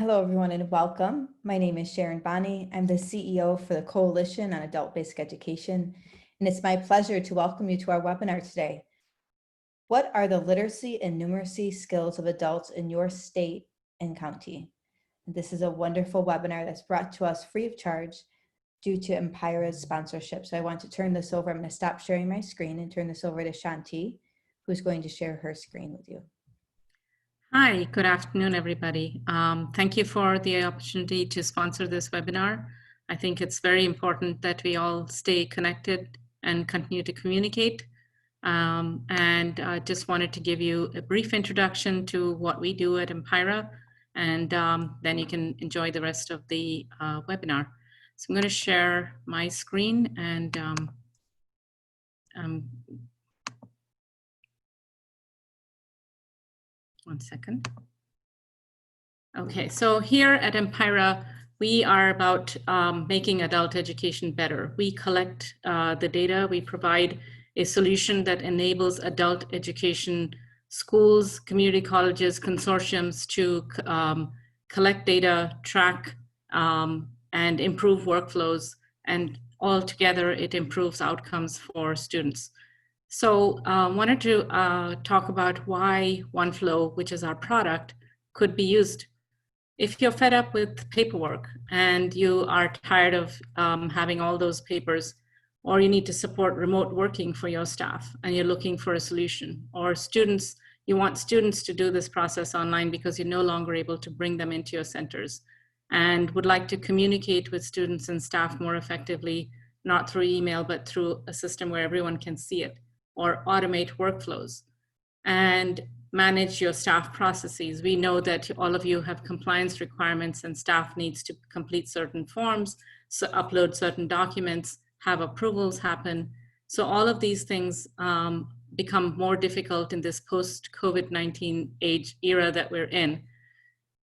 Hello, everyone, and welcome. My name is Sharon Bonney. I'm the CEO for the Coalition on Adult Basic Education, and it's my pleasure to welcome you to our webinar today. What are the literacy and numeracy skills of adults in your state and county? And this is a wonderful webinar that's brought to us free of charge due to PIAAC's sponsorship. So I want to turn this over. I'm going to stop sharing my screen and turn this over to Shanti, who's going to share her screen with you. Hi, good afternoon, everybody. Thank you for the opportunity to sponsor this webinar. I think it's very important that we all stay connected and continue to communicate. And I just wanted to give you a brief introduction to what we do at PIAAC, and then you can enjoy the rest of the webinar. So I'm going to share my screen and one second. Okay, so here at PIAAC, we are about making adult education better. We collect the data, we provide a solution that enables adult education schools, community colleges, consortiums to collect data, track, and improve workflows, and altogether it improves outcomes for students. So wanted to talk about why OneFlow, which is our product, could be used. If you're fed up with paperwork and you are tired of having all those papers, or you need to support remote working for your staff and you're looking for a solution, or students, you want students to do this process online because you're no longer able to bring them into your centers and would like to communicate with students and staff more effectively, not through email, but through a system where everyone can see it, or automate workflows and manage your staff processes. We know that all of you have compliance requirements and staff needs to complete certain forms, so upload certain documents, have approvals happen. So all of these things become more difficult in this post-COVID-19 era that we're in.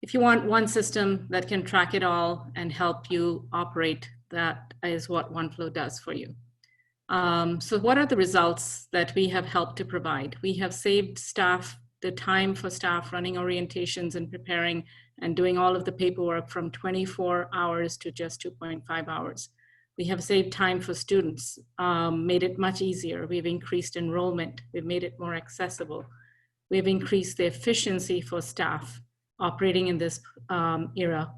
If you want one system that can track it all and help you operate, that is what OneFlow does for you. So what are the results that we have helped to provide? We have saved staff, the time for staff running orientations and preparing and doing all of the paperwork from 24 hours to just 2.5 hours. We have saved time for students, made it much easier. We've increased enrollment. We've made it more accessible. We've increased the efficiency for staff operating in this era.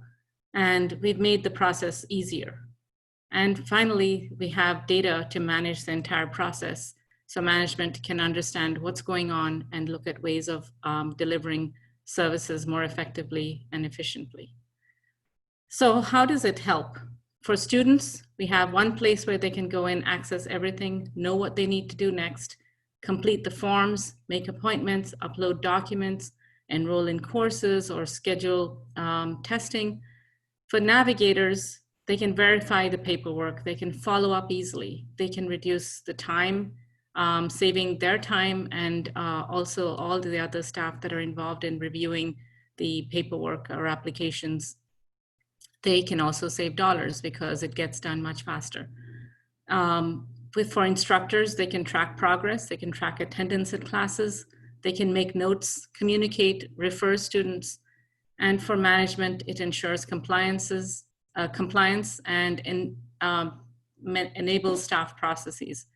And we've made the process easier. And finally, we have data to manage the entire process so management can understand what's going on and look at ways of delivering services more effectively and efficiently. So how does it help? For students, we have one place where they can go in, access everything, know what they need to do next, complete the forms, make appointments, upload documents, enroll in courses or schedule testing. For navigators, they can verify the paperwork, they can follow up easily, they can reduce the time, saving their time and also all the other staff that are involved in reviewing the paperwork or applications. They can also save dollars because it gets done much faster. For instructors, they can track progress, they can track attendance at classes, they can make notes, communicate, refer students, and for management, it ensures compliance and enables staff processes.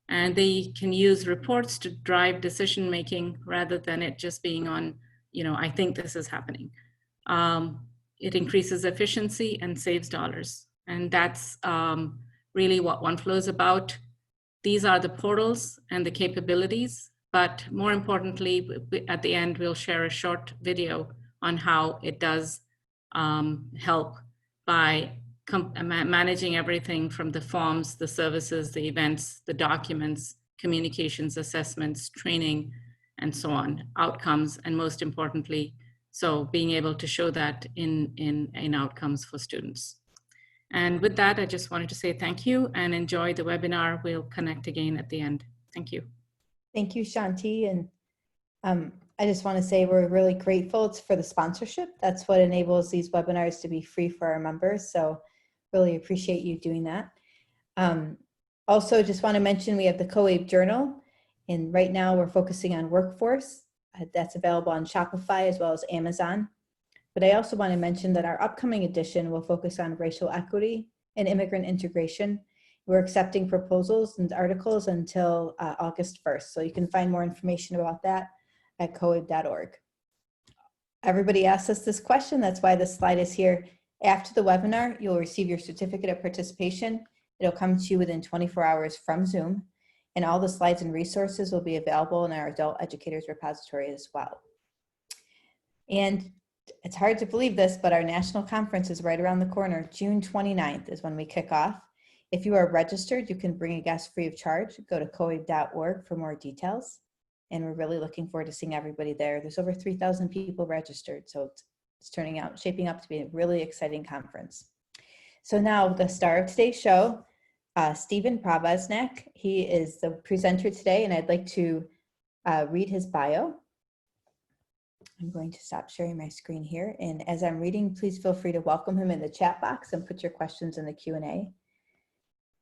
And they can use reports to drive decision-making rather than it just being on, I think this is happening. It increases efficiency and saves dollars. And that's really what OneFlow is about. These are the portals and the capabilities, but more importantly, at the end, we'll share a short video on how it does help by managing everything from the forms, the services, the events, the documents, communications, assessments, training, and so on, outcomes, and most importantly, so being able to show that in outcomes for students. And with that, I just wanted to say thank you and enjoy the webinar. We'll connect again at the end. Thank you. Thank you, Shanti. And I just want to say we're really grateful for the sponsorship. That's what enables these webinars to be free for our members. So really appreciate you doing that. Also, just want to mention we have the Coop Journal. And right now we're focusing on workforce. That's available on Shopify as well as Amazon. But I also want to mention that our upcoming edition will focus on racial equity and immigrant integration. We're accepting proposals and articles until August 1st. So you can find more information about that at coab.org. Everybody asked us this question. That's why this slide is here. After the webinar, you'll receive your certificate of participation. It'll come to you within 24 hours from Zoom. And all the slides and resources will be available in our adult educators repository as well. And it's hard to believe this, but our national conference is right around the corner. June 29th is when we kick off. If you are registered, you can bring a guest free of charge. Go to coab.org for more details. And we're really looking forward to seeing everybody there. There's over 3,000 people registered, so it's shaping up to be a really exciting conference. So now the star of today's show, Stephen Pravaznek. He is the presenter today, and I'd like to read his bio. I'm going to stop sharing my screen here. And as I'm reading, please feel free to welcome him in the chat box and put your questions in the Q&A.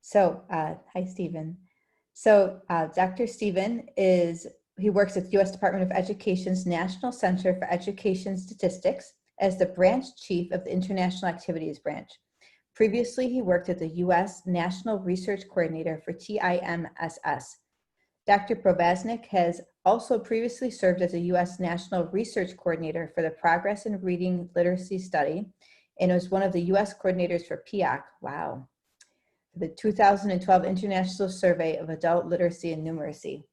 So, hi, Stephen. So Dr. Stephen he works at the U.S. Department of Education's National Center for Education Statistics as the branch chief of the International Activities Branch. Previously, he worked at the U.S. National Research Coordinator for TIMSS. Dr. Pravaznek has also previously served as a U.S. National Research Coordinator for the Progress in Reading Literacy Study and was one of the U.S. coordinators for PIAAC, wow, for the 2012 International Survey of Adult Literacy and Numeracy.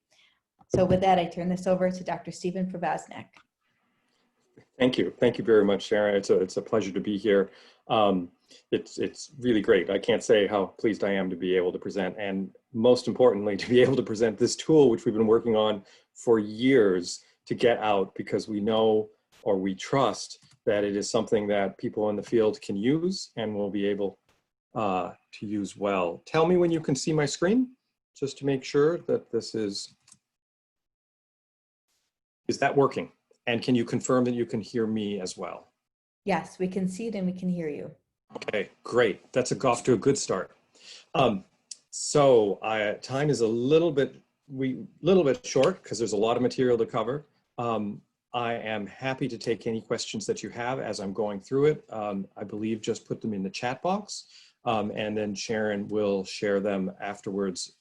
So with that, I turn this over to Dr. Stephen Pravaznek. Thank you. Thank you very much, Sharon. It's a pleasure to be here. It's really great. I can't say how pleased I am to be able to present, and most importantly, to be able to present this tool, which we've been working on for years to get out, because we know, or we trust, that it is something that people in the field can use and will be able to use well. Tell me when you can see my screen, just to make sure that this is that working? And can you confirm that you can hear me as well? Yes, we can see it and we can hear you. Okay, great. That's off to a good start. Time is a little bit short because there's a lot of material to cover. I am happy to take any questions that you have as I'm going through it. I believe just put them in the chat box, and then Sharon will share them afterwards.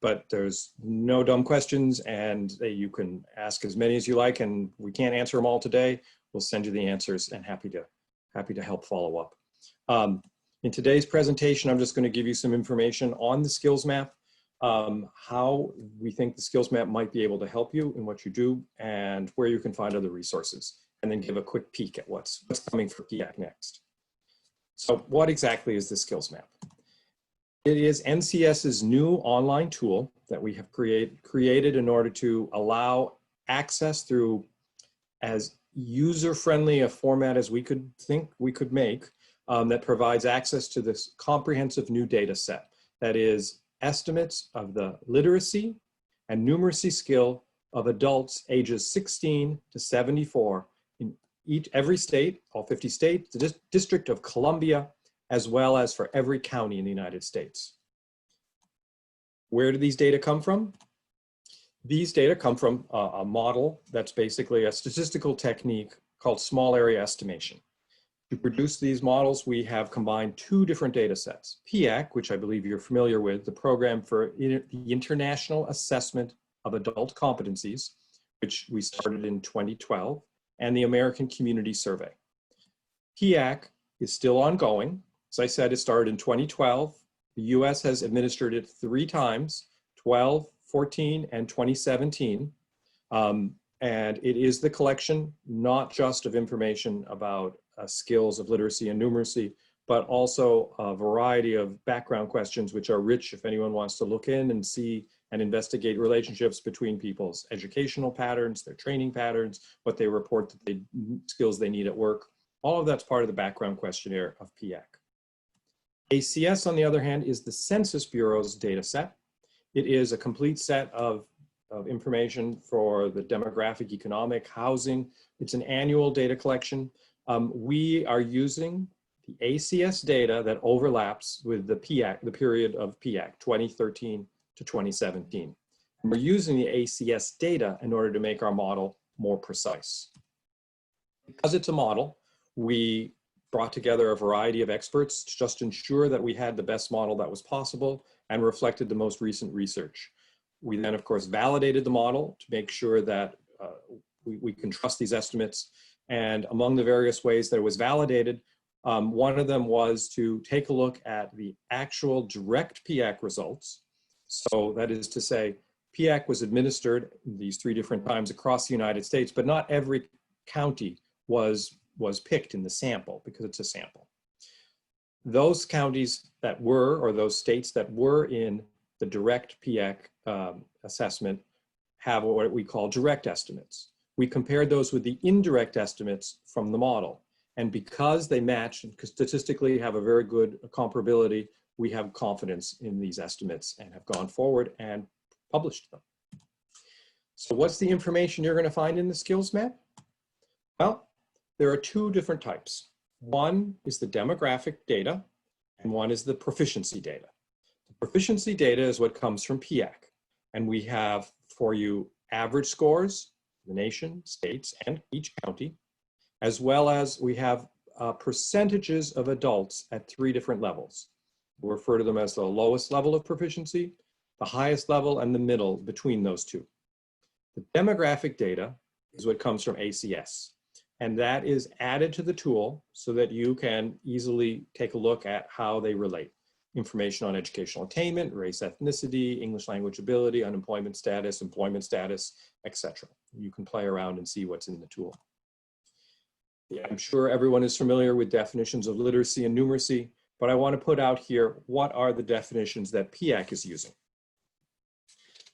But there's no dumb questions, and you can ask as many as you like, and we can't answer them all today. We'll send you the answers, and happy to help follow up. In today's presentation, I'm just going to give you some information on the skills map, how we think the skills map might be able to help you in what you do, and where you can find other resources, and then give a quick peek at what's coming for PIAAC next. So what exactly is the skills map? It is NCS's new online tool that we have created in order to allow access through as user-friendly a format as we could think we could make, that provides access to this comprehensive new data set that is estimates of the literacy and numeracy skill of adults ages 16 to 74 in every state, all 50 states, the District of Columbia, as well as for every county in the United States. Where do these data come from? These data come from a model that's basically a statistical technique called small area estimation. To produce these models, we have combined two different data sets. PIAAC, which I believe you're familiar with, the Program for the International Assessment of Adult Competencies, which we started in 2012, and the American Community Survey. PIAAC is still ongoing. As I said, it started in 2012. The US has administered it 3 times, 12, 14, and 2017. And it is the collection, not just of information about skills of literacy and numeracy, but also a variety of background questions, which are rich if anyone wants to look in and see and investigate relationships between people's educational patterns, their training patterns, what they report that skills they need at work. All of that's part of the background questionnaire of PIAAC. ACS, on the other hand, is the Census Bureau's data set. It is a complete set of information for the demographic, economic, housing. It's an annual data collection. We are using the ACS data that overlaps with the PIAAC, the period of PIAAC, 2013 to 2017. And we're using the ACS data in order to make our model more precise. Because it's a model, We brought together a variety of experts to just ensure that we had the best model that was possible and reflected the most recent research. We then, of course, validated the model to make sure that we can trust these estimates. And among the various ways that it was validated, one of them was to take a look at the actual direct PIAAC results. So that is to say, PIAAC was administered these 3 different times across the United States, but not every county was picked in the sample because it's a sample. Those counties that were, or those states that were in the direct PIAAC assessment have what we call direct estimates. We compared those with the indirect estimates from the model. And because they match and statistically have a very good comparability, we have confidence in these estimates and have gone forward and published them. So what's the information you're going to find in the skills map? Well, there are 2 different types. One is the demographic data, and one is the proficiency data. The proficiency data is what comes from PIAAC, and we have for you average scores, the nation, states, and each county, as well as we have percentages of adults at 3 different levels. We'll refer to them as the lowest level of proficiency, the highest level, and the middle between those 2. The demographic data is what comes from ACS. And that is added to the tool so that you can easily take a look at how they relate. Information on educational attainment, race, ethnicity, English language ability, unemployment status, employment status, etc. You can play around and see what's in the tool. Yeah, I'm sure everyone is familiar with definitions of literacy and numeracy, but I want to put out here what are the definitions that PIAAC is using.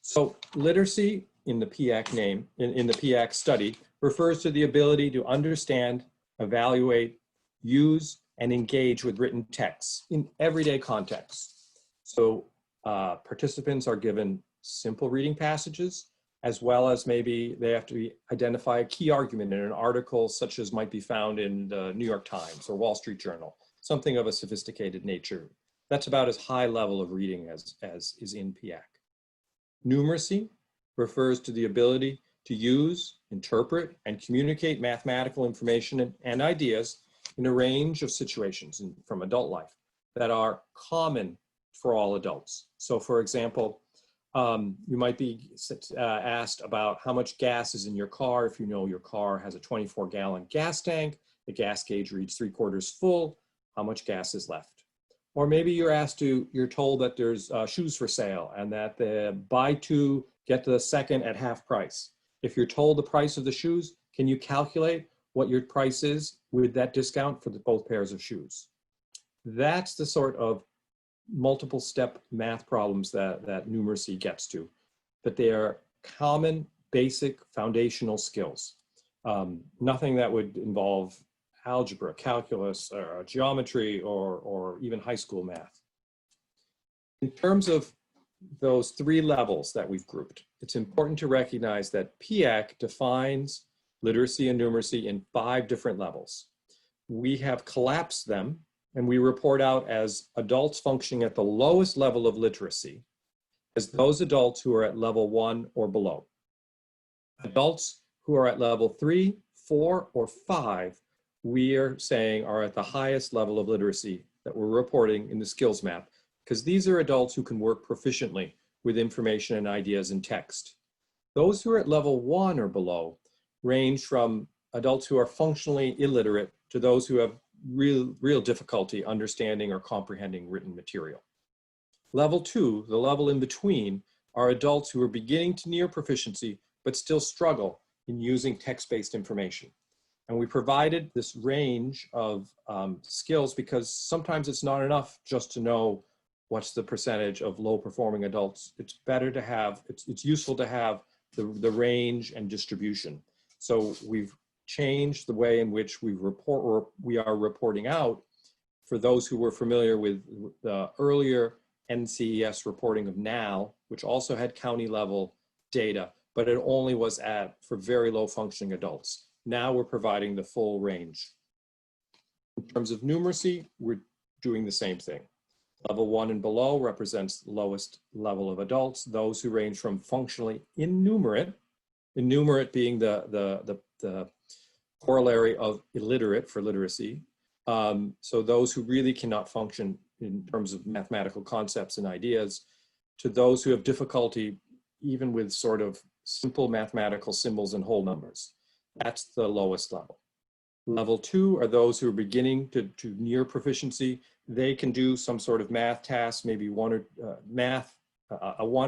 So literacy in the PIAAC name, in the PIAAC study, refers to the ability to understand, evaluate, use, and engage with written texts in everyday contexts. So participants are given simple reading passages, as well as maybe they have to identify a key argument in an article such as might be found in the New York Times or Wall Street Journal, something of a sophisticated nature. That's about as high level of reading as is in PIAAC. Numeracy refers to the ability to use, interpret, and communicate mathematical information and ideas in a range of situations from adult life that are common for all adults. So for example, you might be asked about how much gas is in your car. If you know your car has a 24-gallon gas tank, the gas gauge reads 3/4 full, how much gas is left? Or maybe you're told that there's shoes for sale and that the buy 2, get the second at half price. If you're told the price of the shoes, can you calculate what your price is with that discount for both pairs of shoes? That's the sort of multiple step math problems that numeracy gets to, but they are common, basic, foundational skills. Nothing that would involve algebra, calculus, or geometry, or even high school math. In terms of those 3 levels that we've grouped, it's important to recognize that PIAAC defines literacy and numeracy in 5 different levels. We have collapsed them, and we report out as adults functioning at the lowest level of literacy as those adults who are at level 1 or below. Adults who are at level 3, 4, or 5, we are saying are at the highest level of literacy that we're reporting in the skills map, because these are adults who can work proficiently with information and ideas in text. Those who are at level 1 or below range from adults who are functionally illiterate to those who have real difficulty understanding or comprehending written material. Level 2, the level in between, are adults who are beginning to near proficiency but still struggle in using text-based information. And we provided this range of skills because sometimes it's not enough just to know what's the percentage of low-performing adults. It's better to have, it's useful to have the range and distribution. So we've changed the way in which we are reporting out for those who were familiar with the earlier NCES reporting of NAL, which also had county level data, but it only was for very low functioning adults. Now we're providing the full range. In terms of numeracy, we're doing the same thing. Level 1 and below represents the lowest level of adults, those who range from functionally innumerate being the corollary of illiterate for literacy. So those who really cannot function in terms of mathematical concepts and ideas, to those who have difficulty even with sort of simple mathematical symbols and whole numbers. That's the lowest level. Level 2 are those who are beginning to near proficiency. They can do some sort of math task, maybe a 1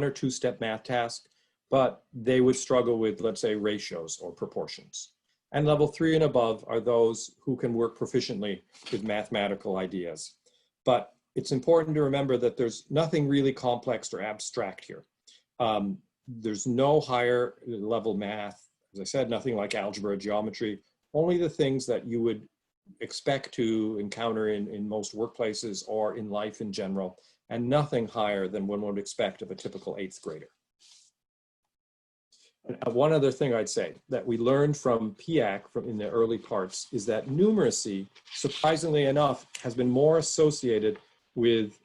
or 2 step math task, but they would struggle with, let's say, ratios or proportions. And level 3 and above are those who can work proficiently with mathematical ideas. But it's important to remember that there's nothing really complex or abstract here. There's no higher level math, as I said, nothing like algebra, geometry, only the things that you would expect to encounter in most workplaces or in life in general, and nothing higher than one would expect of a typical 8th grader. And one other thing I'd say that we learned from PIAAC in the early parts is that numeracy, surprisingly enough, has been more associated with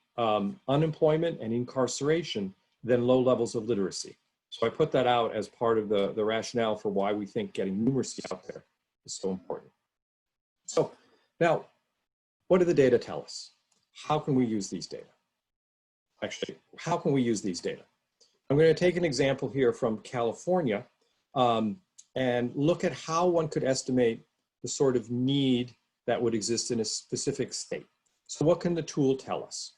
unemployment and incarceration than low levels of literacy. So I put that out as part of the rationale for why we think getting numeracy out there is so important. So now, what do the data tell us? How can we use these data? Actually, how can we use these data? I'm going to take an example here from California and look at how one could estimate the sort of need that would exist in a specific state. So what can the tool tell us?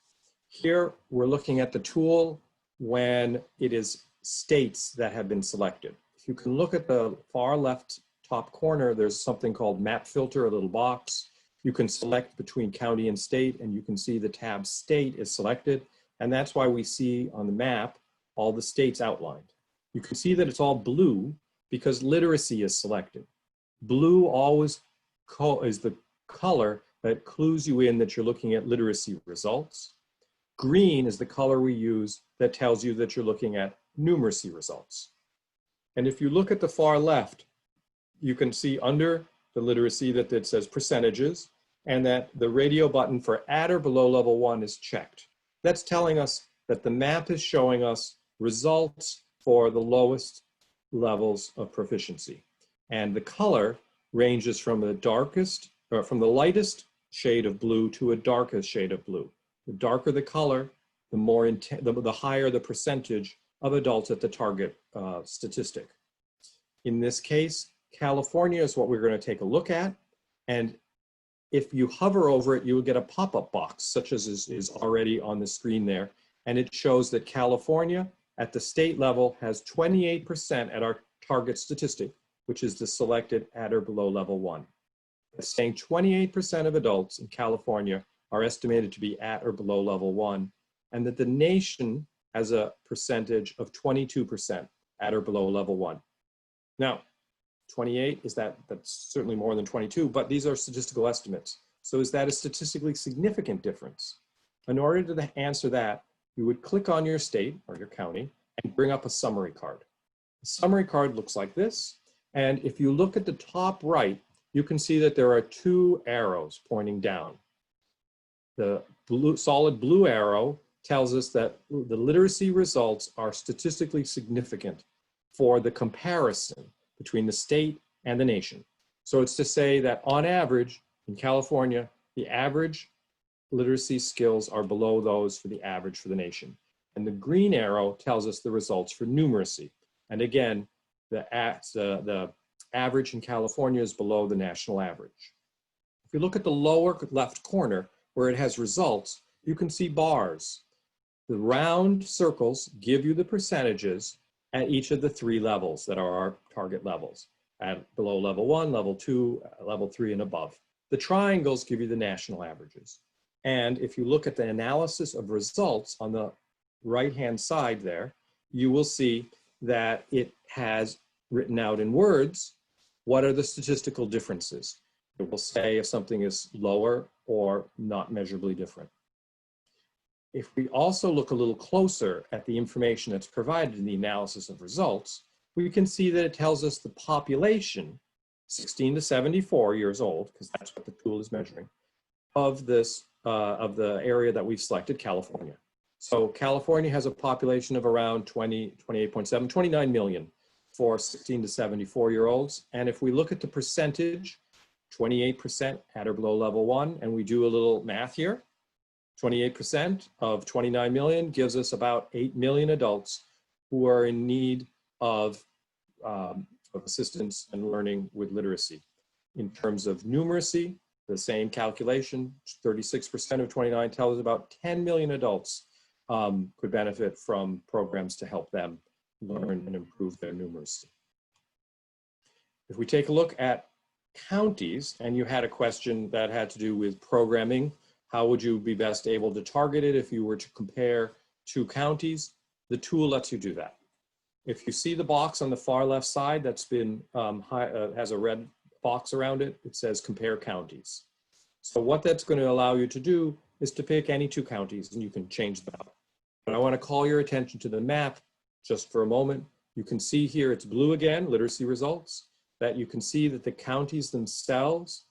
Here, we're looking at the tool when it is states that have been selected. If you can look at the far left top corner, there's something called map filter, a little box. You can select between county and state, and you can see the tab state is selected. And that's why we see on the map all the states outlined. You can see that it's all blue because literacy is selected. Blue always is the color that clues you in that you're looking at literacy results. Green is the color we use that tells you that you're looking at numeracy results. And if you look at the far left, you can see under the literacy that it says percentages, and that the radio button for at or below level 1 is checked. That's telling us that the map is showing us results for the lowest levels of proficiency. And the color ranges from the darkest, or from the lightest shade of blue to a darkest shade of blue. The darker the color, the higher the percentage of adults at the target statistic. In this case, California is what we're going to take a look at. And if you hover over it, you will get a pop-up box, such as is already on the screen there. And it shows that California at the state level has 28% at our target statistic, which is the selected at or below level 1. It's saying 28% of adults in California are estimated to be at or below level 1, and that the nation has a percentage of 22% at or below level 1. Now, 28, that's certainly more than 22, but these are statistical estimates. So is that a statistically significant difference? In order to answer that, you would click on your state or your county and bring up a summary card. The summary card looks like this. And if you look at the top right, you can see that there are 2 arrows pointing down. The solid blue arrow tells us that the literacy results are statistically significant for the comparison between the state and the nation. So it's to say that on average, in California, the average literacy skills are below those for the average for the nation. And the green arrow tells us the results for numeracy. And again, the average in California is below the national average. If you look at the lower left corner where it has results, you can see bars. The round circles give you the percentages at each of the 3 levels that are our target levels, at below level 1, level 2, level 3, and above. The triangles give you the national averages. And if you look at the analysis of results on the right-hand side there, you will see that it has written out in words what are the statistical differences. It will say if something is lower or not measurably different. If we also look a little closer at the information that's provided in the analysis of results, we can see that it tells us the population, 16 to 74 years old, because that's what the tool is measuring, of this, of the area that we've selected, California. So California has a population of around 28.7, 29 million. for 16 to 74-year-olds. And if we look at the percentage, 28% at or below level 1, and we do a little math here, 28% of 29 million gives us about 8 million adults who are in need of assistance and learning with literacy. In terms of numeracy, the same calculation, 36% of 29 tells us about 10 million adults could benefit from programs to help them learn and improve their numeracy. If we take a look at counties, and you had a question that had to do with programming, how would you be best able to target it if you were to compare two counties? The tool lets you do that. If you see the box on the far left side that's been has a red box around it, it says compare counties. So what that's going to allow you to do is to pick any two counties, and you can change them out. But I want to call your attention to the map just for a moment. You can see here it's blue again, literacy results, that you can see that the counties themselves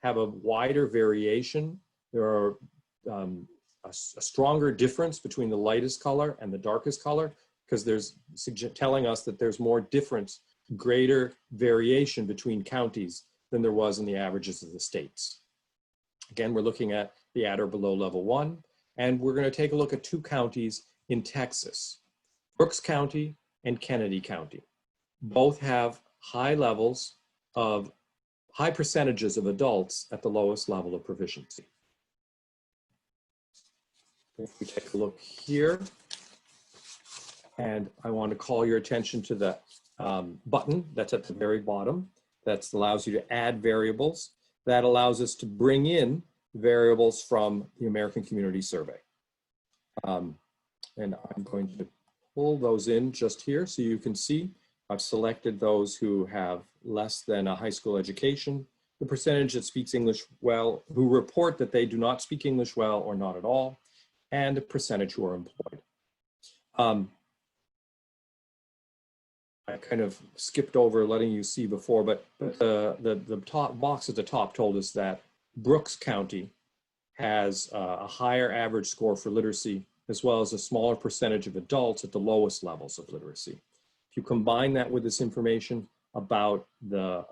have a wider variation. There are a stronger difference between the lightest color and the darkest color, because there's telling us that there's more difference, greater variation between counties than there was in the averages of the states. Again, we're looking at the at or below level 1, and we're going to take a look at two counties in Texas, Brooks County and Kennedy County. Both have high levels of, high percentages of adults at the lowest level of proficiency. If we take a look here, and I want to call your attention to the button that's at the very bottom that allows you to add variables. That allows us to bring in variables from the American Community Survey. And I'm going to pull those in just here so you can see. I've selected those who have less than a high school education, the percentage that speaks English well, who report that they do not speak English well or not at all, and the percentage who are employed. I kind of skipped over letting you see before, but the top box at the top told us that Brooks County has a higher average score for literacy, as well as a smaller percentage of adults at the lowest levels of literacy. If you combine that with this information about the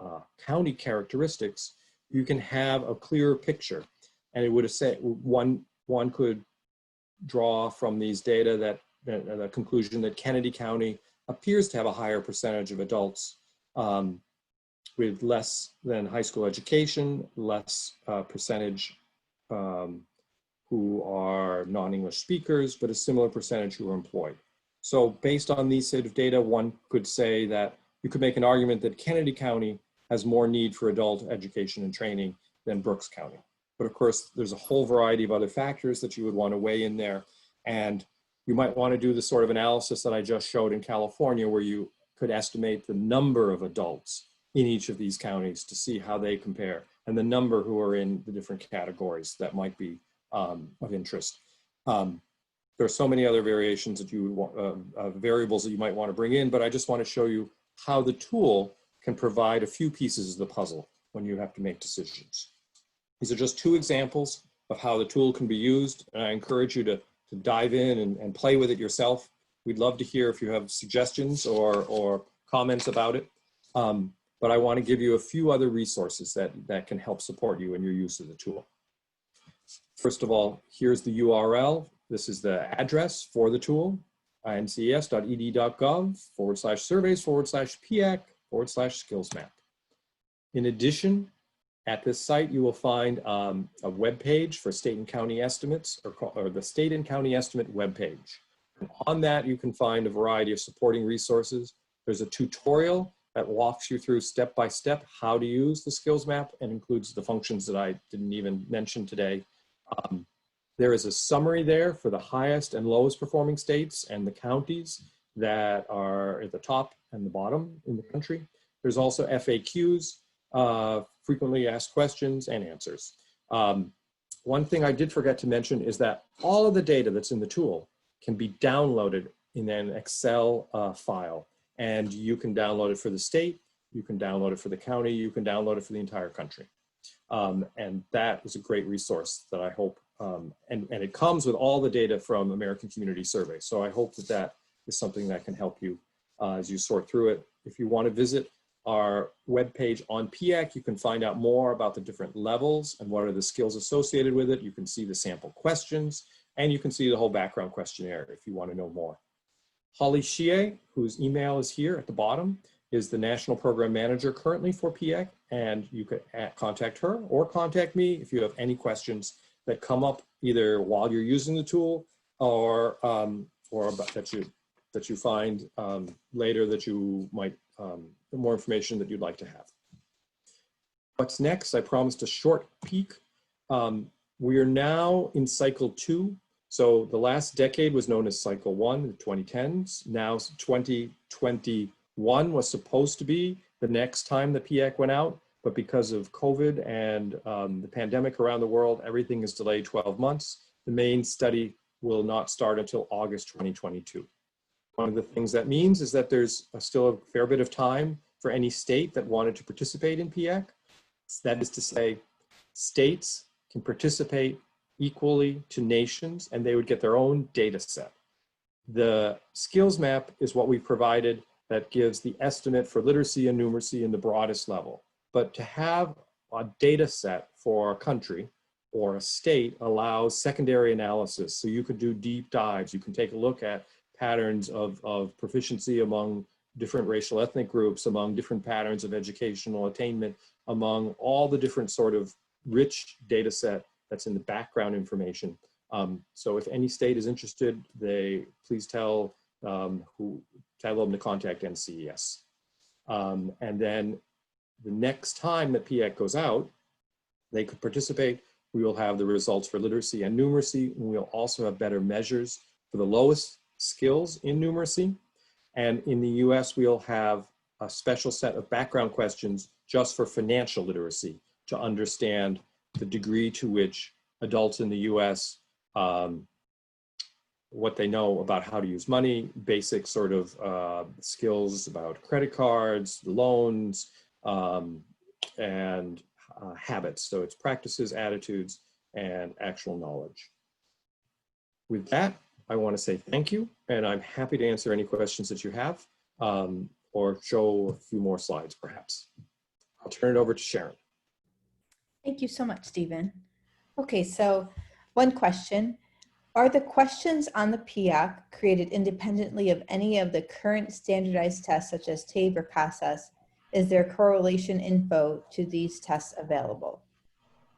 county characteristics, you can have a clearer picture. And it would have said one could draw from these data that the conclusion that Kennedy County appears to have a higher percentage of adults with less than high school education, less percentage who are non-English speakers, but a similar percentage who are employed. So based on these set of data, one could say that you could make an argument that Kennedy County has more need for adult education and training than Brooks County. But of course, there's a whole variety of other factors that you would want to weigh in there. And you might want to do the sort of analysis that I just showed in California, where you could estimate the number of adults in each of these counties to see how they compare, and the number who are in the different categories that might be of interest. There are so many other variations that you would want, variables that you might want to bring in, but I just want to show you how the tool can provide a few pieces of the puzzle when you have to make decisions. These are just two examples of how the tool can be used, and I encourage you to dive in and play with it yourself. We'd love to hear if you have suggestions or comments about it. But I want to give you a few other resources that can help support you in your use of the tool. First of all, here's the URL. This is the address for the tool, inces.ed.gov/surveys/PIAAC/skills map. In addition, at this site, you will find a web page for state and county estimates, or the state and county estimate web page. And on that, you can find a variety of supporting resources. There's a tutorial that walks you through step by step how to use the skills map and includes the functions that I didn't even mention today. There is a summary there for the highest and lowest performing states and the counties that are at the top and the bottom in the country. There's also FAQs, frequently asked questions and answers. One thing I did forget to mention is that all of the data that's in the tool can be downloaded in an Excel file, and you can download it for the state, you can download it for the county, you can download it for the entire country. And that is a great resource that I hope, and it comes with all the data from American Community Survey. So I hope that that is something that can help you as you sort through it. if you want to visit our webpage on PIAAC, you can find out more about the different levels and what are the skills associated with it. You can see the sample questions, and you can see the whole background questionnaire if you want to know more. Holly Shie, whose email is here at the bottom, is the National Program Manager currently for PIAAC, and you can contact her or contact me if you have any questions that come up either while you're using the tool or that you find later that you might, more information that you'd like to have. What's next? I promised a short peek. We are now in cycle 2. So the last decade was known as cycle 1 in the 2010s. Now 2021 was supposed to be the next time the PIAAC went out, but because of COVID and the pandemic around the world, everything is delayed 12 months. The main study will not start until August 2022. One of the things that means is that there's still a fair bit of time for any state that wanted to participate in PIAAC. That is to say, states can participate equally to nations, and they would get their own data set. The skills map is what we provided that gives the estimate for literacy and numeracy in the broadest level. But to have a data set for a country or a state allows secondary analysis. So you could do deep dives. You can take a look at patterns of proficiency among different racial ethnic groups, among different patterns of educational attainment, among all the different sort of rich data set that's in the background information. So if any state is interested, please tell them to contact NCES. And then the next time that PIAAC goes out, they could participate. We will have the results for literacy and numeracy, and we'll also have better measures for the lowest skills in numeracy. And in the US, we'll have a special set of background questions just for financial literacy to understand the degree to which adults in the US, what they know about how to use money, basic sort of skills about credit cards, loans, and habits. So it's practices, attitudes, and actual knowledge. With that, I want to say thank you, and I'm happy to answer any questions that you have, or show a few more slides perhaps. I'll turn it over to Sharon. Thank you so much, Stephen. Okay, so one question. Are the questions on the PIAAC created independently of any of the current standardized tests such as TABE or PASS? Is there correlation info to these tests available?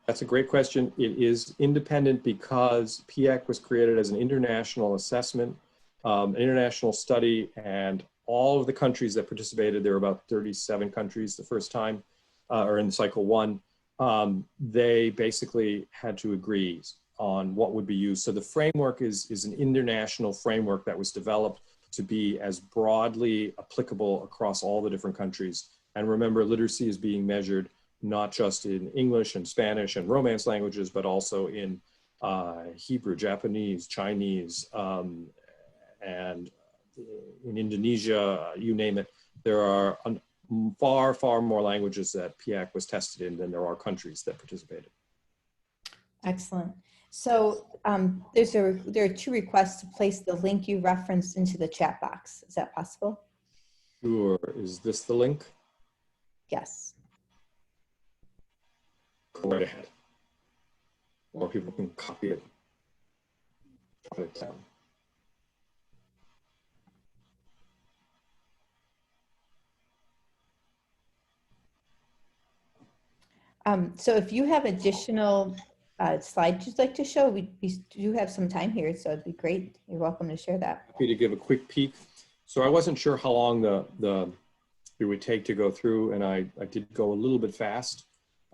That's a great question. It is independent because PIAAC was created as an international assessment, an international study, and all of the countries that participated, there were about 37 countries the first time, or in cycle 1, they basically had to agree on what would be used. So the framework is an international framework that was developed to be as broadly applicable across all the different countries. And remember, literacy is being measured not just in English and Spanish and Romance languages, but also in Hebrew, Japanese, Chinese, and in Indonesia, you name it. There are far, far more languages that PIAAC was tested in than there are countries that participated. Excellent. So there are 2 requests to place the link you referenced into the chat box. Is that possible? Sure. Is this the link? Yes. Go right ahead. Or people can copy it, jot it down. So if you have additional slides you'd like to show, we do have some time here, so it'd be great. You're welcome to share that. Happy to give a quick peek. So I wasn't sure how long it would take to go through, and I did go a little bit fast,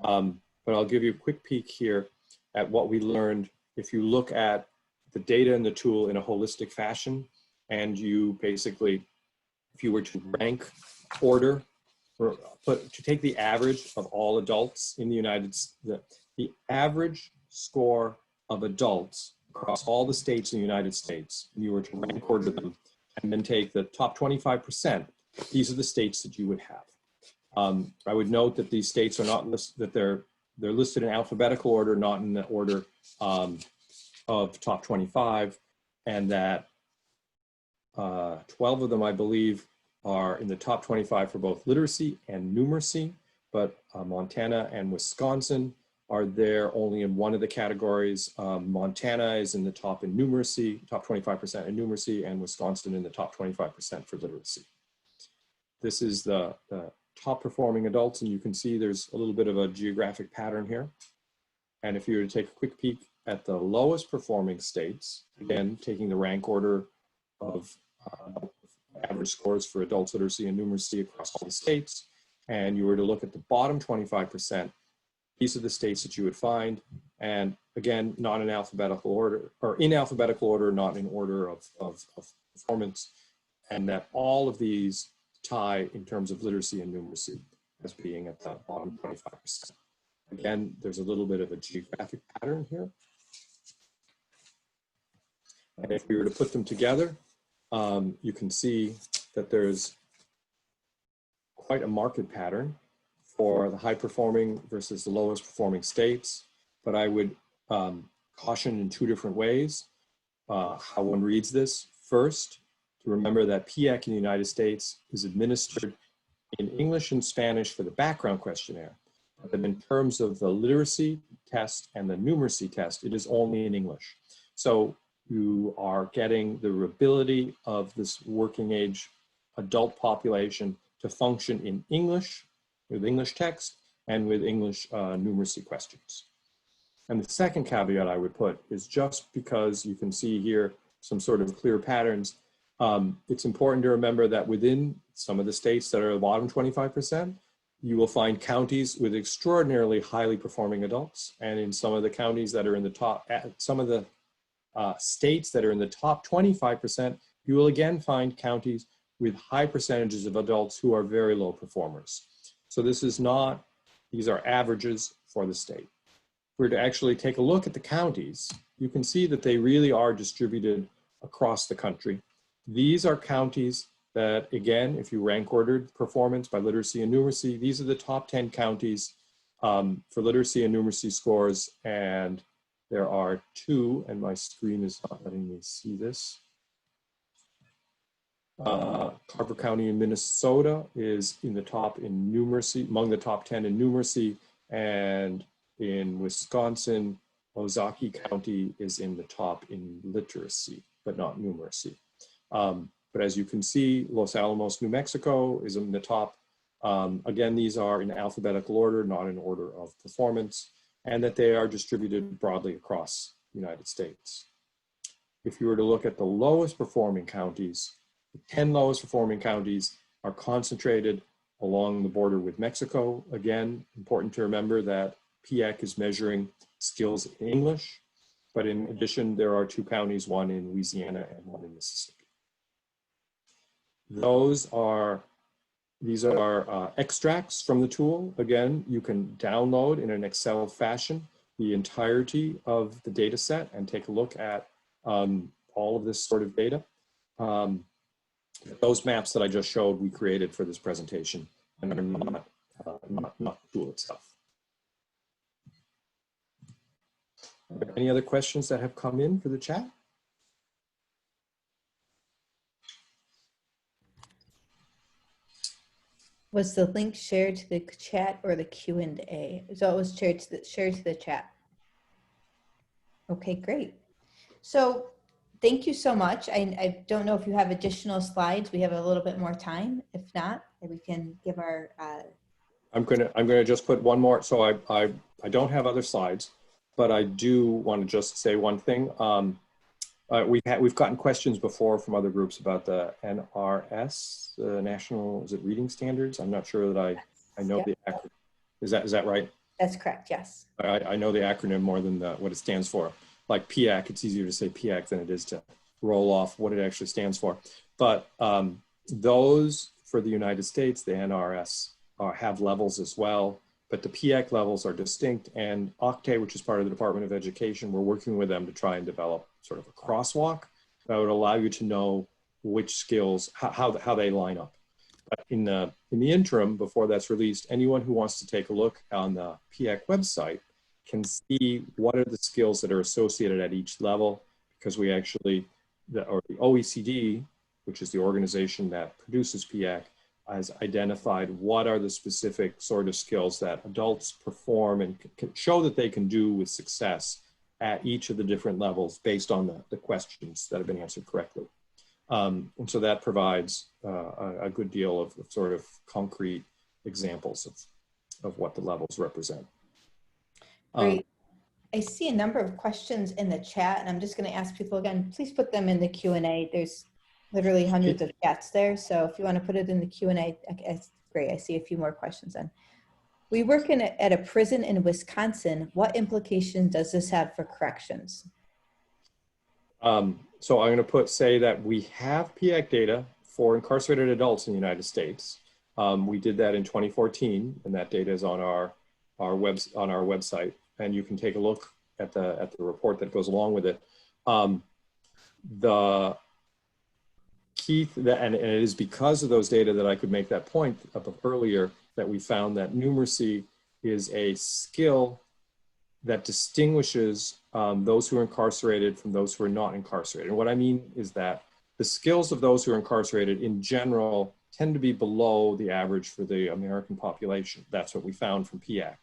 but I'll give you a quick peek here at what we learned. If you look at the data and the tool in a holistic fashion, and you basically, if you were to rank order, or to take the average of all adults in the United States, the average score of adults across all the states in the United States, you were to rank order them, and then take the top 25%, these are the states that you would have. I would note that these states are not listed, that they're listed in alphabetical order, not in the order of top 25, and that 12 of them, I believe, are in the top 25 for both literacy and numeracy, but Montana and Wisconsin are there only in one of the categories. Montana is in the top in numeracy, top 25% in numeracy, and Wisconsin in the top 25% for literacy. This is the top performing adults, and you can see there's a little bit of a geographic pattern here. And if you were to take a quick peek at the lowest performing states, again, taking the rank order of average scores for adults literacy and numeracy across all the states, and you were to look at the bottom 25%, these are the states that you would find. And again, not in alphabetical order, or in alphabetical order, not in order of performance, and that all of these tie in terms of literacy and numeracy as being at the bottom 25%. Again, there's a little bit of a geographic pattern here. And if we were to put them together, you can see that there's quite a marked pattern for the high performing versus the lowest performing states. But I would caution in two different ways how one reads this. First, to remember that PIAAC in the United States is administered in English and Spanish for the background questionnaire. But in terms of the literacy test and the numeracy test, it is only in English. So you are getting the ability of this working age adult population to function in English, with English text, and with English numeracy questions. And the second caveat I would put is just because you can see here some sort of clear patterns, it's important to remember that within some of the states that are the bottom 25%, you will find counties with extraordinarily highly performing adults. And in some of the counties that are in the top, some of the states that are in the top 25%, you will again find counties with high percentages of adults who are very low performers. So this is not, these are averages for the state. If we were to actually take a look at the counties, you can see that they really are distributed across the country. These are counties that, again, if you rank ordered performance by literacy and numeracy, these are the top 10 counties for literacy and numeracy scores. And there are two, and my screen is not letting me see this. Carver County in Minnesota is in the top in numeracy, among the top 10 in numeracy, and in Wisconsin, Ozaukee County is in the top in literacy, but not numeracy. But as you can see, Los Alamos, New Mexico is in the top. Again, these are in alphabetical order, not in order of performance, and that they are distributed broadly across the United States. If you were to look at the lowest performing counties, the 10 lowest performing counties are concentrated along the border with Mexico. Again, important to remember that PIAAC is measuring skills in English, but in addition, there are two counties, one in Louisiana and one in Mississippi. These are extracts from the tool. Again, you can download in an Excel fashion the entirety of the data set and take a look at all of this sort of data. Those maps that I just showed, we created for this presentation, and are not the tool itself. Are there any other questions that have come in for the chat? Was the link shared to the chat or the Q&A? So it was shared to the chat. Okay, great. So thank you so much. I don't know if you have additional slides. We have a little bit more time. If not, we can give our. I'm gonna just put one more. So I don't have other slides, but I do want to just say one thing. We've gotten questions before from other groups about the NRS, the National, is it Reading Standards? I'm not sure that I know the acronym. Is that right? That's correct, yes. I know the acronym more than what it stands for. Like PIAAC, it's easier to say PIAAC than it is to roll off what it actually stands for. But those for the United States, the NRS, have levels as well. But the PIAAC levels are distinct, and OCTAE, which is part of the Department of Education, we're working with them to try and develop sort of a crosswalk that would allow you to know which skills, how they line up. But in the interim, before that's released, anyone who wants to take a look on the PIAAC website can see what are the skills that are associated at each level, because we actually, the OECD which is the organization that produces PIAAC, has identified what are the specific sort of skills that adults perform and can show that they can do with success at each of the different levels based on the questions that have been answered correctly. And so that provides a good deal of sort of concrete examples of what the levels represent. Great. I see a number of questions in the chat, and I'm just going to ask people again, please put them in the Q&A. There's literally hundreds of chats there. So if you want to put it in the Q&A, that's great. I see a few more questions then. We work at a prison in Wisconsin. What implication does this have for corrections? So I'm going to say that we have PIAAC data for incarcerated adults in the United States. We did that in 2014, and that data is on our website, and you can take a look at the report that goes along with it. The key, and it is because of those data that I could make that point up earlier, that we found that numeracy is a skill that distinguishes those who are incarcerated from those who are not incarcerated. And what I mean is that the skills of those who are incarcerated in general tend to be below the average for the American population. That's what we found from PIAAC.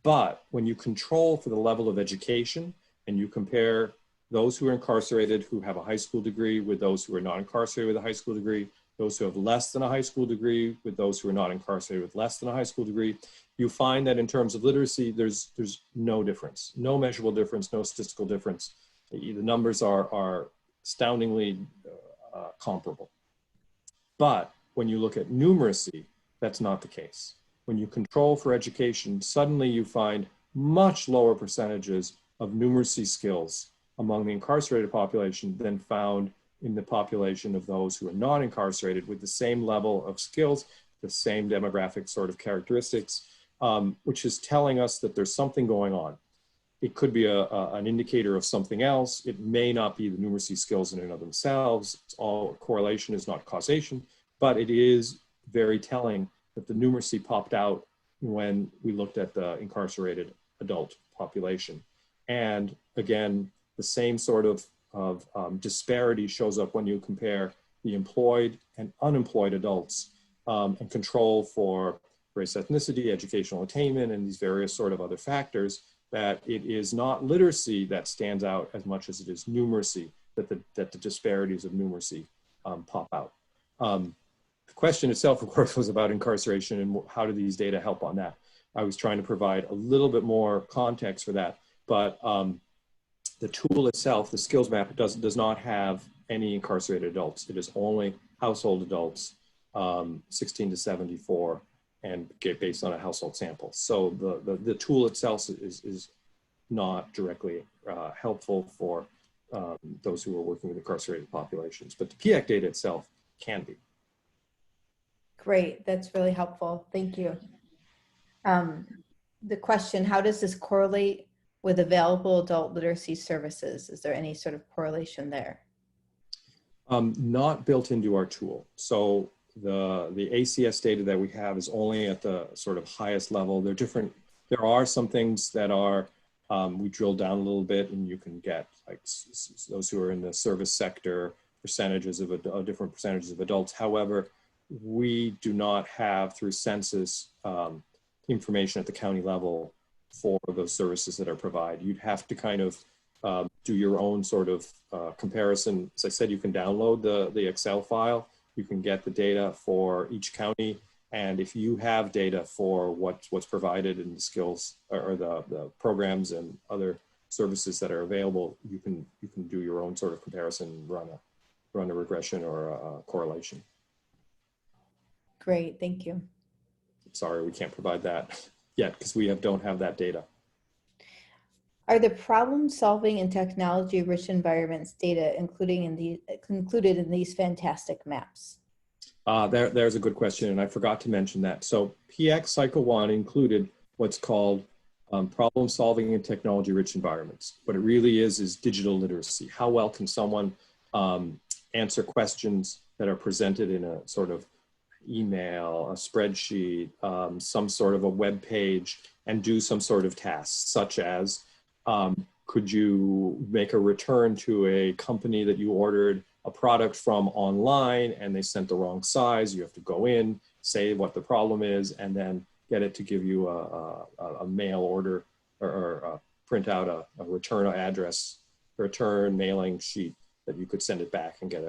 But when you control for the level of education and you compare those who are incarcerated who have a high school degree with those who are not incarcerated with a high school degree, those who have less than a high school degree with those who are not incarcerated with less than a high school degree, you find that in terms of literacy, there's no difference, no measurable difference, no statistical difference. The numbers are astoundingly comparable. But when you look at numeracy, that's not the case. When you control for education, suddenly you find much lower percentages of numeracy skills among the incarcerated population than found in the population of those who are not incarcerated with the same level of skills, the same demographic sort of characteristics, which is telling us that there's something going on. It could be an indicator of something else. It may not be the numeracy skills in and of themselves. It's all correlation is not causation, but it is very telling that the numeracy popped out when we looked at the incarcerated adult population. And again, the same sort of disparity shows up when you compare the employed and unemployed adults and control for race, ethnicity, educational attainment, and these various sort of other factors, that it is not literacy that stands out as much as it is numeracy, that the disparities of numeracy pop out. The question itself, of course, was about incarceration and how do these data help on that. I was trying to provide a little bit more context for that, but the tool itself, the skills map, does not have any incarcerated adults. It is only household adults, 16 to 74, and based on a household sample. So the tool itself is not directly helpful for those who are working with incarcerated populations, but the PIAAC data itself can be. Great, that's really helpful. Thank you. The question, how does this correlate with available adult literacy services? Is there any sort of correlation there? Not built into our tool. So the ACS data that we have is only at the sort of highest level. They're different. There are some things that are, we drill down a little bit and you can get like those who are in the service sector, percentages of different percentages of adults. However, we do not have through census information at the county level for those services that are provided. You'd have to kind of do your own sort of comparison. As I said, you can download the Excel file. You can get the data for each county. And if you have data for what's provided in the skills or the programs and other services that are available, you can do your own sort of comparison, run a regression or a correlation. Great, thank you. Sorry, we can't provide that yet because we don't have that data. Are the problem solving and technology rich environments data included in these fantastic maps? There's a good question, and I forgot to mention that. So PIAAC Cycle 1 included what's called problem solving and technology rich environments. What it really is digital literacy. How well can someone answer questions that are presented in a sort of email, a spreadsheet, some sort of a web page, and do some sort of tasks, such as could you make a return to a company that you ordered a product from online and they sent the wrong size. You have to go in, say what the problem is, and then get it to give you a mail order or print out a return address, return mailing sheet that you could send it back and get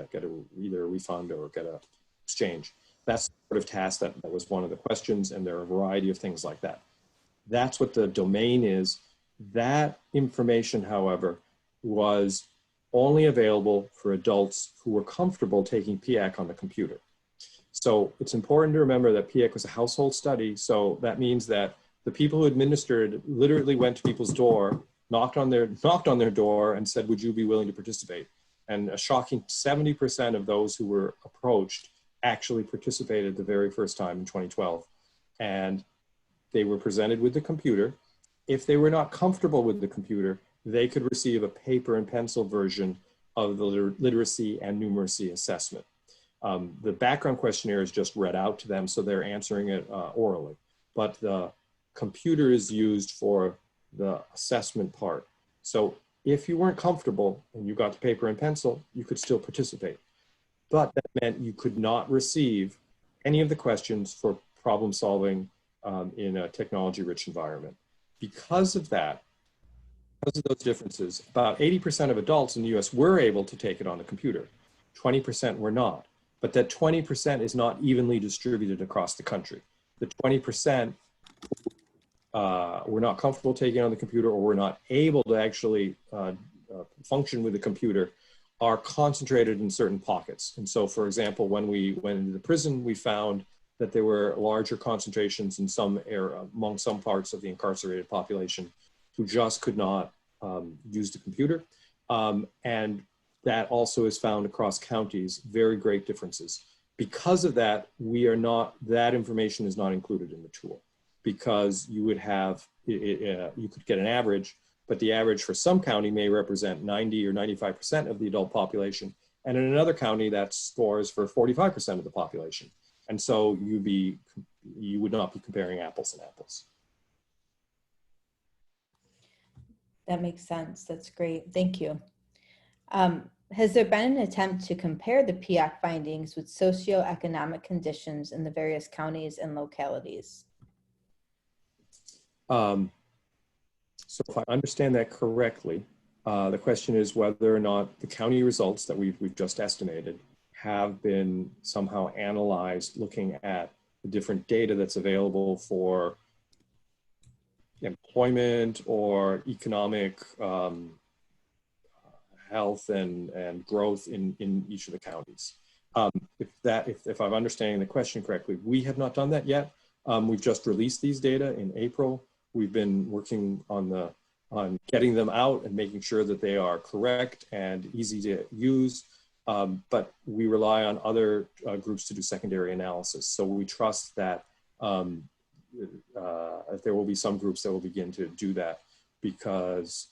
either a refund or get a exchange. That's the sort of task that was one of the questions, and there are a variety of things like that. That's what the domain is. That information, however, was only available for adults who were comfortable taking PIAAC on the computer. So it's important to remember that PIAAC was a household study. So that means that the people who administered literally went to people's door, knocked on their door and said, would you be willing to participate? And a shocking 70% of those who were approached actually participated the very first time in 2012. And they were presented with the computer. If they were not comfortable with the computer, they could receive a paper and pencil version of the literacy and numeracy assessment. The background questionnaire is just read out to them, so they're answering it orally. But the computer is used for the assessment part. So if you weren't comfortable and you got the paper and pencil, you could still participate. But that meant you could not receive any of the questions for problem solving in a technology-rich environment. Because of that, because of those differences, about 80% of adults in the US were able to take it on the computer. 20% were not. But that 20% is not evenly distributed across the country. The 20% were not comfortable taking it on the computer or were not able to actually function with the computer are concentrated in certain pockets. And so, for example, when we went into the prison, we found that there were larger concentrations in some area, among some parts of the incarcerated population who just could not use the computer. And that also is found across counties, very great differences. Because of that, that information is not included in the tool, because you would have, you could get an average, but the average for some county may represent 90 or 95% of the adult population. And in another county, that scores for 45% of the population. And so you would not be comparing apples and apples. That makes sense. That's great. Thank you. Has there been an attempt to compare the PIAAC findings with socioeconomic conditions in the various counties and localities? So if I understand that correctly, the question is whether or not the county results that we've just estimated have been somehow analyzed looking at the different data that's available for employment or economic health and growth in each of the counties. If I'm understanding the question correctly, we have not done that yet. We've just released these data in April. We've been working on getting them out and making sure that they are correct and easy to use. But we rely on other groups to do secondary analysis. So we trust that there will be some groups that will begin to do that, because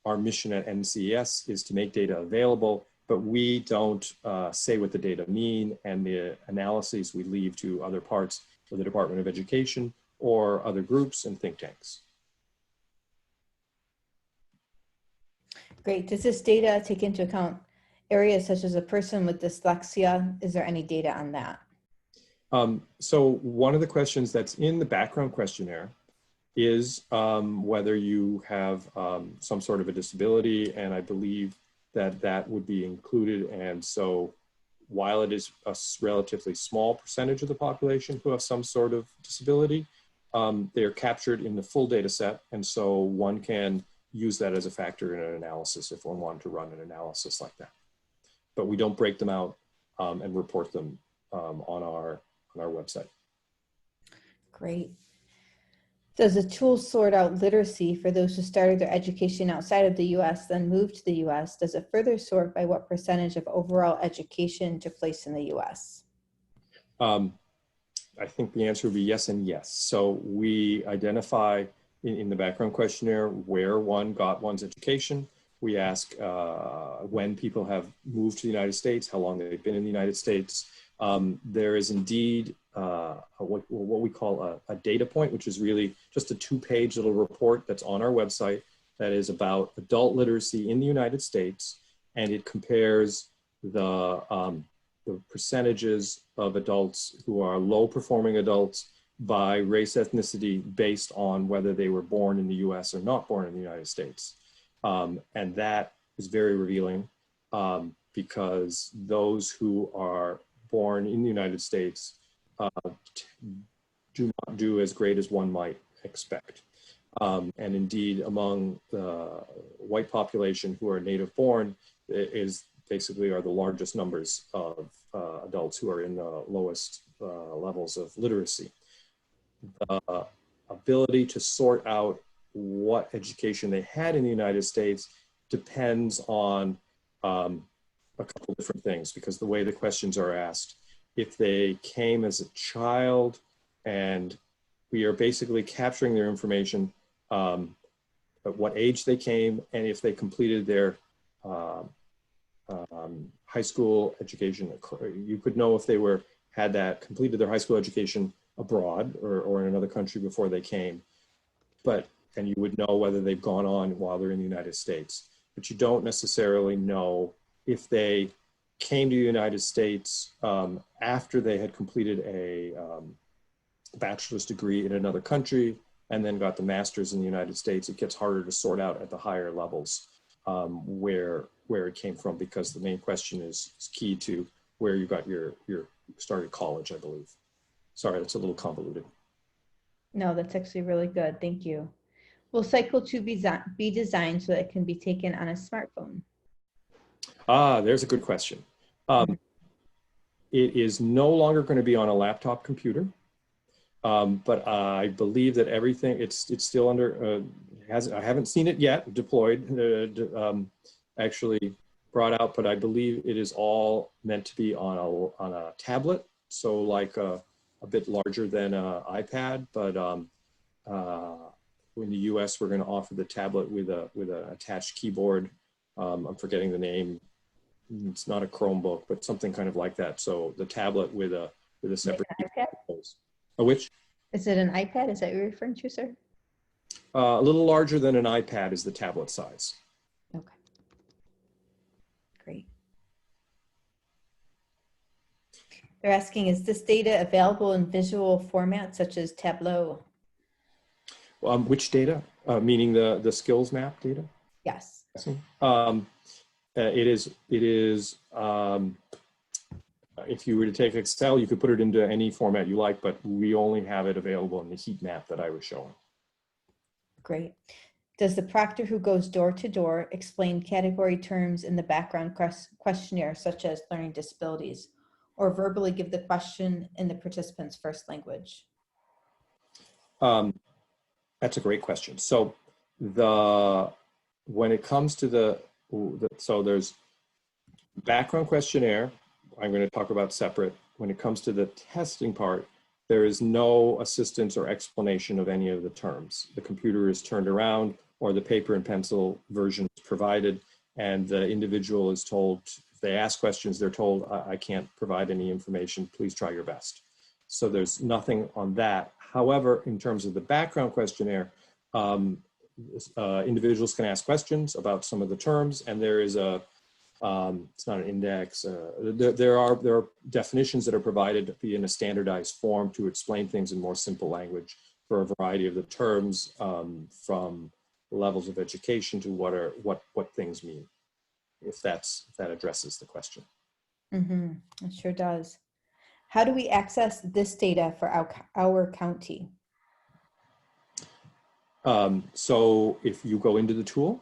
our mission at NCES is to make data available, but we don't say what the data mean, and the analyses we leave to other parts of the Department of Education or other groups and think tanks. Great. Does this data take into account areas such as a person with dyslexia? Is there any data on that? So one of the questions that's in the background questionnaire is whether you have some sort of a disability, and I believe that that would be included. And so while it is a relatively small percentage of the population who have some sort of disability, they are captured in the full data set. And so one can use that as a factor in an analysis if one wanted to run an analysis like that. But we don't break them out and report them on our website. Great. Does the tool sort out literacy for those who started their education outside of the US, then moved to the US? Does it further sort by what percentage of overall education took place in the US? I think the answer would be yes and yes. So we identify in the background questionnaire where one got one's education. We ask when people have moved to the United States, how long they've been in the United States. There is indeed what we call a data point, which is really just a 2-page little report that's on our website that is about adult literacy in the United States, and it compares the percentages of adults who are low performing adults by race ethnicity based on whether they were born in the US or not born in the United States. And that is very revealing because those who are born in the United States do not do as great as one might expect. And indeed, among the white population who are native born is basically are the largest numbers of adults who are in the lowest levels of literacy. The ability to sort out what education they had in the United States depends on a couple different things, because the way the questions are asked, if they came as a child, and we are basically capturing their information at what age they came, and if they completed their high school education. You could know if they had completed their high school education abroad or in another country before they came, and you would know whether they've gone on while they're in the United States. But you don't necessarily know if they came to the United States after they had completed a bachelor's degree in another country and then got the master's in the United States. It gets harder to sort out at the higher levels where it came from, because the main question is key to where you got your started college, I believe. Sorry, that's a little convoluted. No, that's actually really good. Thank you. Will Cycle 2 be designed so that it can be taken on a smartphone? There's a good question. It is no longer going to be on a laptop computer, but I believe that everything, it's still under, I haven't seen it yet deployed, actually brought out, but I believe it is all meant to be on a tablet, so like a bit larger than an iPad, but in the US, we're going to offer the tablet with an attached keyboard. I'm forgetting the name. It's not a Chromebook, but something kind of like that. So the tablet with a separate keyboard. Which? Is it an iPad? Is that what you're referring to, sir? A little larger than an iPad is the tablet size. Okay. Great. They're asking, is this data available in visual formats such as Tableau? Which data? Meaning the skills map data? Yes. It is, if you were to take Excel, you could put it into any format you like, but we only have it available in the heat map that I was showing. Great. Does the proctor who goes door to door explain category terms in the background questionnaire, such as learning disabilities, or verbally give the question in the participant's first language? That's a great question. So when it comes to so there's background questionnaire, I'm going to talk about separate. When it comes to the testing part, there is no assistance or explanation of any of the terms. The computer is turned around, or the paper and pencil version is provided, and the individual is told, if they ask questions, they're told, I can't provide any information, please try your best. So there's nothing on that. However, in terms of the background questionnaire, individuals can ask questions about some of the terms, and there is it's not an index. There are definitions that are provided in a standardized form to explain things in more simple language for a variety of the terms, from levels of education to what things mean, if that addresses the question. It sure does. How do we access this data for our county? So if you go into the tool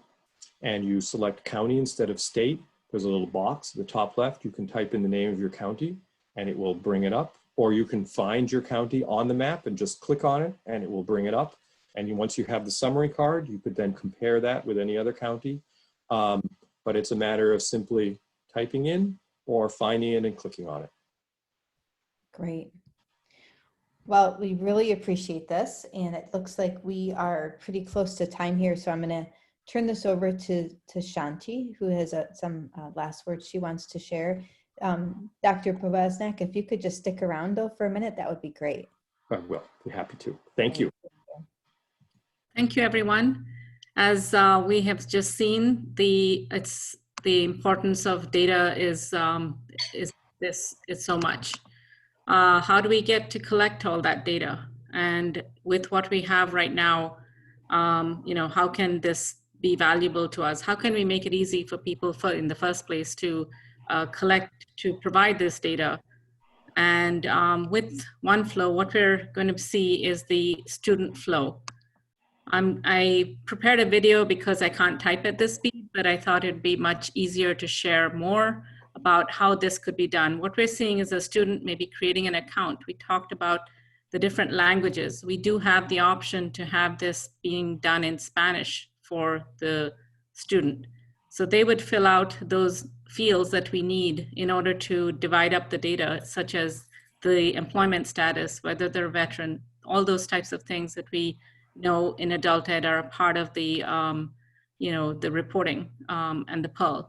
and you select county instead of state, there's a little box at the top left. You can type in the name of your county and it will bring it up, or you can find your county on the map and just click on it and it will bring it up. And once you have the summary card, you could then compare that with any other county. But it's a matter of simply typing in or finding it and clicking on it. Great. Well, we really appreciate this, and it looks like we are pretty close to time here, so I'm going to turn this over to Shanti, who has some last words she wants to share. Dr. Povaznak, if you could just stick around though for a minute, that would be great. I will be happy to. Thank you. Thank you, everyone. As we have just seen, it's the importance of data is so much. How do we get to collect all that data? And with what we have right now, how can this be valuable to us? How can we make it easy for people in the first place to provide this data? And with OneFlow, what we're going to see is the student flow. I prepared a video because I can't type at this speed, but I thought it'd be much easier to share more about how this could be done. What we're seeing is a student maybe creating an account. We talked about the different languages. We do have the option to have this being done in Spanish for the student. So they would fill out those fields that we need in order to divide up the data, such as the employment status, whether they're a veteran, all those types of things that we know in adult ed are a part of the, the reporting and the PIAAC.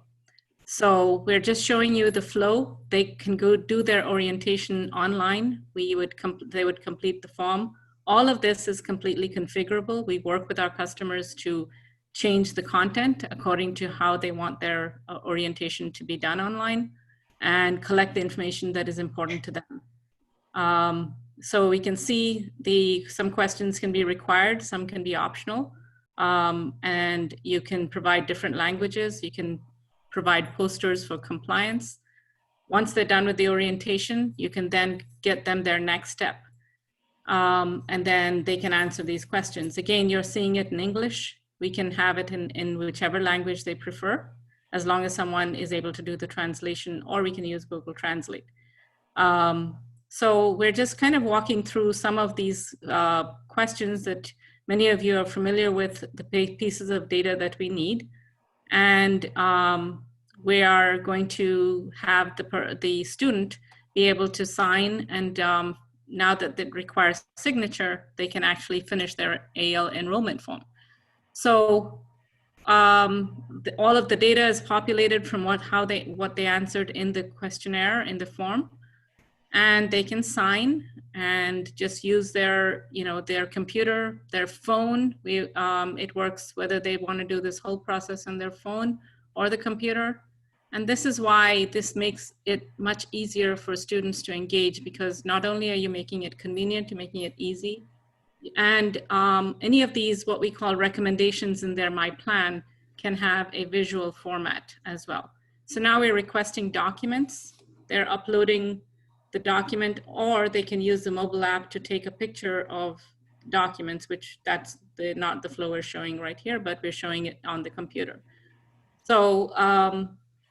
So we're just showing you the flow. They can go do their orientation online. They would complete the form. All of this is completely configurable. We work with our customers to change the content according to how they want their orientation to be done online and collect the information that is important to them. So we can see some questions can be required, some can be optional, and you can provide different languages. You can provide posters for compliance. Once they're done with the orientation, you can then get them their next step. And then they can answer these questions. Again, you're seeing it in English. We can have it in whichever language they prefer, as long as someone is able to do the translation, or we can use Google Translate. So we're just kind of walking through some of these questions that many of you are familiar with, the pieces of data that we need. And we are going to have the student be able to sign, and now that it requires signature, they can actually finish their AL enrollment form. So all of the data is populated from what they answered in the questionnaire, in the form. And they can sign and just use their computer, their phone. It works whether they want to do this whole process on their phone or the computer. And this is why this makes it much easier for students to engage, because not only are you making it convenient, you're making it easy. And any of these, what we call recommendations in their My Plan, can have a visual format as well. So now we're requesting documents. They're uploading the document, or they can use the mobile app to take a picture of documents, which that's not the flow we're showing right here, but we're showing it on the computer. So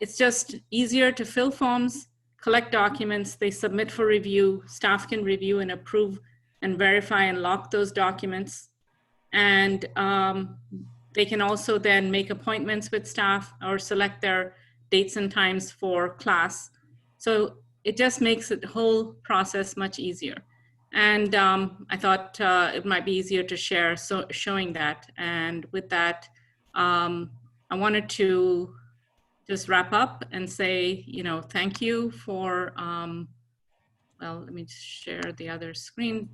it's just easier to fill forms, collect documents, they submit for review, staff can review and approve and verify and lock those documents. And they can also then make appointments with staff or select their dates and times for class. So it just makes the whole process much easier. And I thought it might be easier to share, so showing that. And with that, I wanted to just wrap up and say, thank you for, well, let me share the other screen.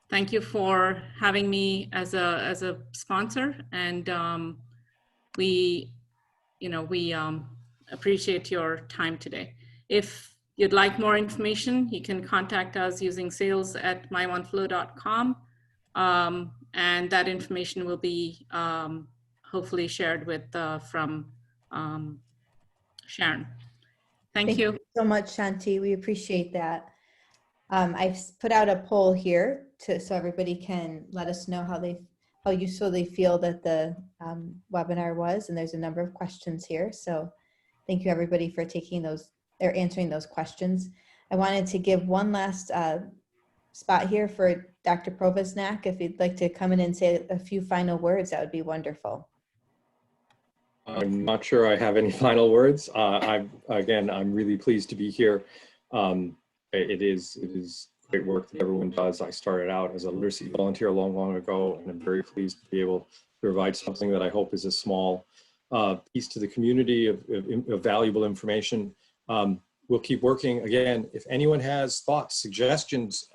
Thank you for having me as a sponsor, and we appreciate your time today. If you'd like more information, you can contact us using sales@myoneflow.com, and that information will be hopefully shared with from Sharon. Thank you so much, Shanti. We appreciate that. I've put out a poll here so everybody can let us know how useful they feel that the webinar was, and there's a number of questions here. So thank you everybody for taking those or answering those questions. I wanted to give one last spot here for Dr. Provoznak. If you'd like to come in and say a few final words, that would be wonderful. I'm not sure I have any final words. I'm really pleased to be here. It is great work that everyone does. I started out as a literacy volunteer long ago, and I'm very pleased to be able to provide something that I hope is a small piece to the community of valuable information. We'll keep working. Again, if anyone has thoughts, suggestions,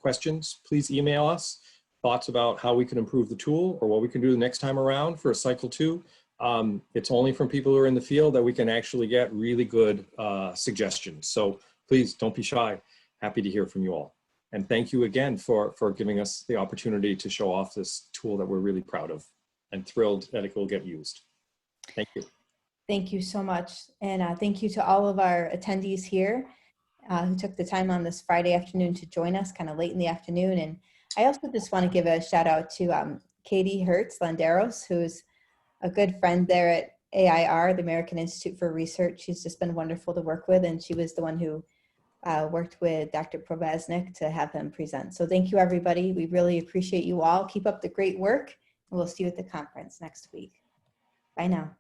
questions, please email us. Thoughts about how we can improve the tool or what we can do the next time around for cycle 2. It's only from people who are in the field that we can actually get really good suggestions. So please don't be shy. Happy to hear from you all. And thank you again for giving us the opportunity to show off this tool that we're really proud of and thrilled that it will get used. Thank you. Thank you so much. And thank you to all of our attendees here who took the time on this Friday afternoon to join us kind of late in the afternoon. And I also just want to give a shout out to Katie Hertz-Landeros, who's a good friend there at AIR, the American Institute for Research. She's just been wonderful to work with, and she was the one who worked with Dr. Probaznik to have him present. So thank you, everybody. We really appreciate you all. Keep up the great work, and we'll see you at the conference next week. Bye now.